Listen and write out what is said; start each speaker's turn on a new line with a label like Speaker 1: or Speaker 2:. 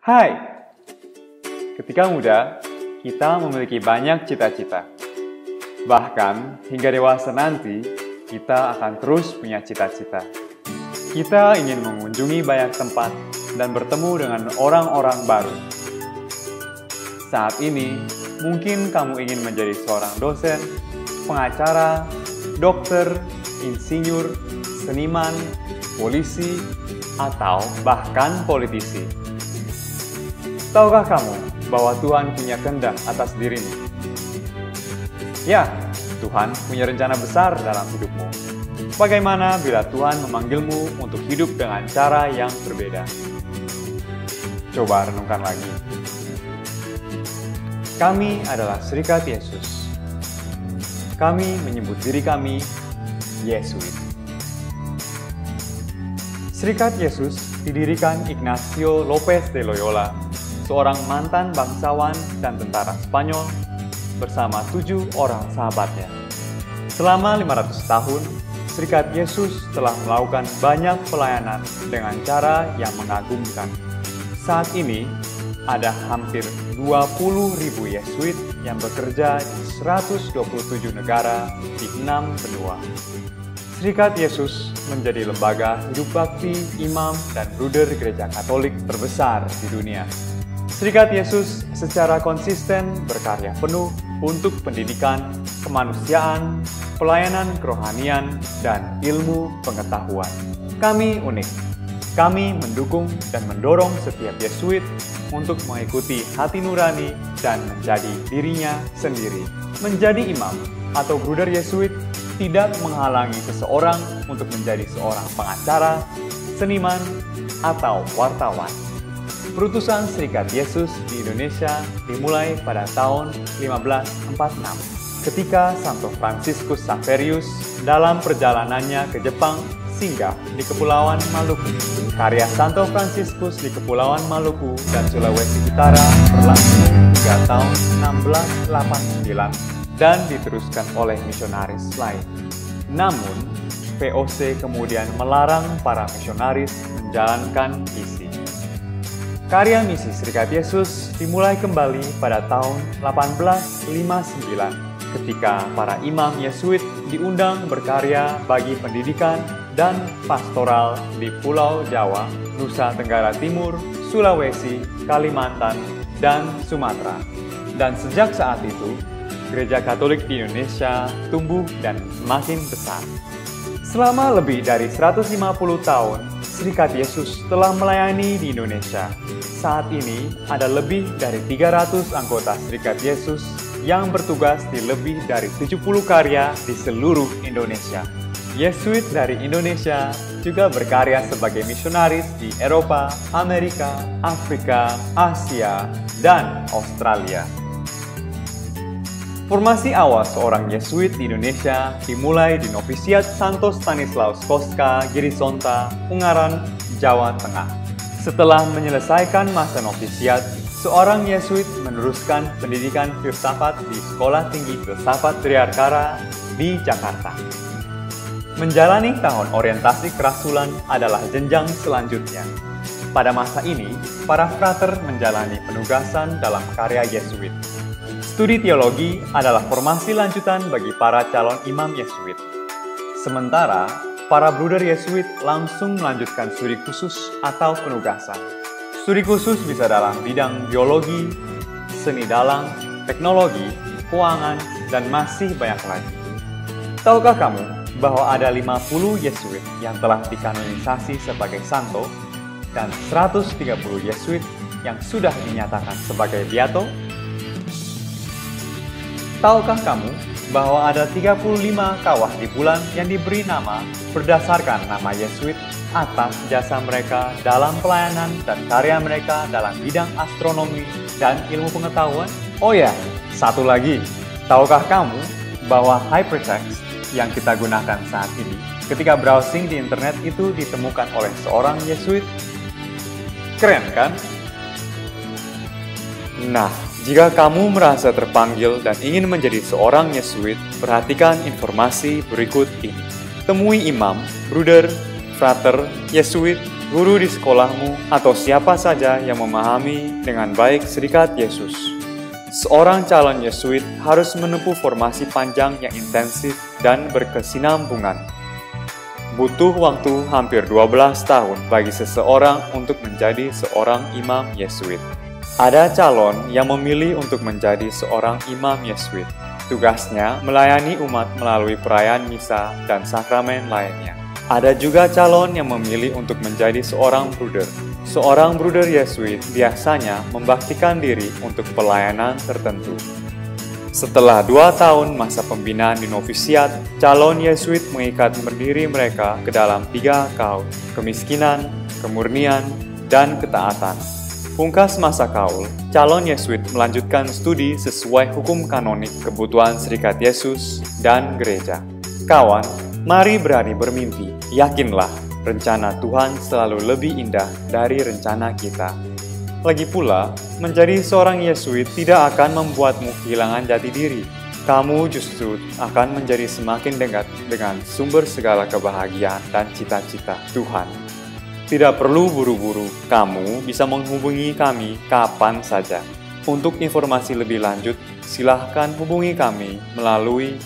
Speaker 1: Hai, ketika muda, kita memiliki banyak cita-cita. Bahkan hingga dewasa nanti, kita akan terus punya cita-cita. Kita ingin mengunjungi banyak tempat dan bertemu dengan orang-orang baru. Saat ini, mungkin kamu ingin menjadi seorang dosen, pengacara, dokter, insinyur, seniman, polisi, atau bahkan politisi. Tahukah kamu bahwa Tuhan punya kehendak atas dirimu? Ya, Tuhan punya rencana besar dalam hidupmu. Bagaimana bila Tuhan memanggilmu untuk hidup dengan cara yang berbeda? Coba renungkan lagi. Kami adalah Serikat Yesus. Kami menyebut diri kami Yesuit. Serikat Yesus didirikan Ignacio Lopez de Loyola, seorang mantan bangsawan dan tentara Spanyol, bersama 7 orang sahabatnya. Selama 500 tahun, Serikat Yesus telah melakukan banyak pelayanan dengan cara yang mengagumkan. Saat ini, ada hampir 20.000 Yesuit yang bekerja di 127 negara di 6 benua. Serikat Yesus menjadi lembaga hidup bakti, imam, dan bruder gereja Katolik terbesar di dunia. Serikat Yesus secara konsisten berkarya penuh untuk pendidikan, kemanusiaan, pelayanan kerohanian, dan ilmu pengetahuan. Kami unik. Kami mendukung dan mendorong setiap Yesuit untuk mengikuti hati nurani dan menjadi dirinya sendiri. Menjadi imam atau bruder Yesuit tidak menghalangi seseorang untuk menjadi seorang pengacara, seniman, atau wartawan. Perutusan Serikat Yesus di Indonesia dimulai pada tahun 1546 ketika Santo Fransiskus Xaverius dalam perjalanannya ke Jepang singgah di Kepulauan Maluku. Karya Santo Fransiskus di Kepulauan Maluku dan Sulawesi Utara berlangsung hingga tahun 1689 dan diteruskan oleh misionaris lain. Namun, VOC kemudian melarang para misionaris menjalankan misi. Karya misi Serikat Yesus dimulai kembali pada tahun 1859 ketika para imam Yesuit diundang berkarya bagi pendidikan dan pastoral di Pulau Jawa, Nusa Tenggara Timur, Sulawesi, Kalimantan, dan Sumatera. Dan sejak saat itu, Gereja Katolik di Indonesia tumbuh dan semakin besar. Selama lebih dari 150 tahun, Serikat Yesus telah melayani di Indonesia. Saat ini, ada lebih dari 300 anggota Serikat Yesus yang bertugas di lebih dari 70 karya di seluruh Indonesia. Yesuit dari Indonesia juga berkarya sebagai misionaris di Eropa, Amerika, Afrika, Asia, dan Australia. Formasi awal seorang Yesuit di Indonesia dimulai di Novisiat Santo Stanislaus Kostka, Girisonta, Ungaran, Jawa Tengah. Setelah menyelesaikan masa novisiat, seorang Yesuit meneruskan pendidikan filsafat di Sekolah Tinggi Filsafat Triarkara di Jakarta. Menjalani tahun orientasi kerasulan adalah jenjang selanjutnya. Pada masa ini, para frater menjalani penugasan dalam karya Yesuit. Studi teologi adalah formasi lanjutan bagi para calon imam Yesuit. Sementara, para bruder Yesuit langsung melanjutkan studi khusus atau penugasan. Studi khusus bisa dalam bidang biologi, seni dalang, teknologi, keuangan, dan masih banyak lagi. Tahukah kamu bahwa ada 50 Yesuit yang telah dikanonisasi sebagai santo dan 130 Yesuit yang sudah dinyatakan sebagai beato? Tahukah kamu bahwa ada 35 kawah di bulan yang diberi nama berdasarkan nama Yesuit atas jasa mereka dalam pelayanan dan karya mereka dalam bidang astronomi dan ilmu pengetahuan? Oh ya, satu lagi. Tahukah kamu bahwa hypertext yang kita gunakan saat ini ketika browsing di internet itu ditemukan oleh seorang Yesuit? Keren kan? Nah, jika kamu merasa terpanggil dan ingin menjadi seorang Yesuit, perhatikan informasi berikut ini. Temui imam, bruder, frater, Yesuit, guru di sekolahmu, atau siapa saja yang memahami dengan baik Serikat Yesus. Seorang calon Yesuit harus menempuh formasi panjang yang intensif dan berkesinambungan. Butuh waktu hampir 12 tahun bagi seseorang untuk menjadi seorang imam Yesuit. Ada calon yang memilih untuk menjadi seorang imam Yesuit. Tugasnya melayani umat melalui perayaan misa dan sakramen lainnya. Ada juga calon yang memilih untuk menjadi seorang bruder. Seorang bruder Yesuit biasanya membaktikan diri untuk pelayanan tertentu. Setelah 2 tahun masa pembinaan di novisiat, calon Yesuit mengikat pendiri mereka ke dalam 3 kaul: kemiskinan, kemurnian, dan ketaatan. Pungkas masa kaul, calon Yesuit melanjutkan studi sesuai hukum kanonik kebutuhan Serikat Yesus dan gereja. Kawan, mari berani bermimpi. Yakinlah, rencana Tuhan selalu lebih indah dari rencana kita. Lagi pula, menjadi seorang Yesuit tidak akan membuatmu kehilangan jati diri. Kamu justru akan menjadi semakin dekat dengan sumber segala kebahagiaan dan cita-cita Tuhan. Tidak perlu buru-buru, kamu bisa menghubungi kami kapan saja. Untuk informasi lebih lanjut, silahkan hubungi kami melalui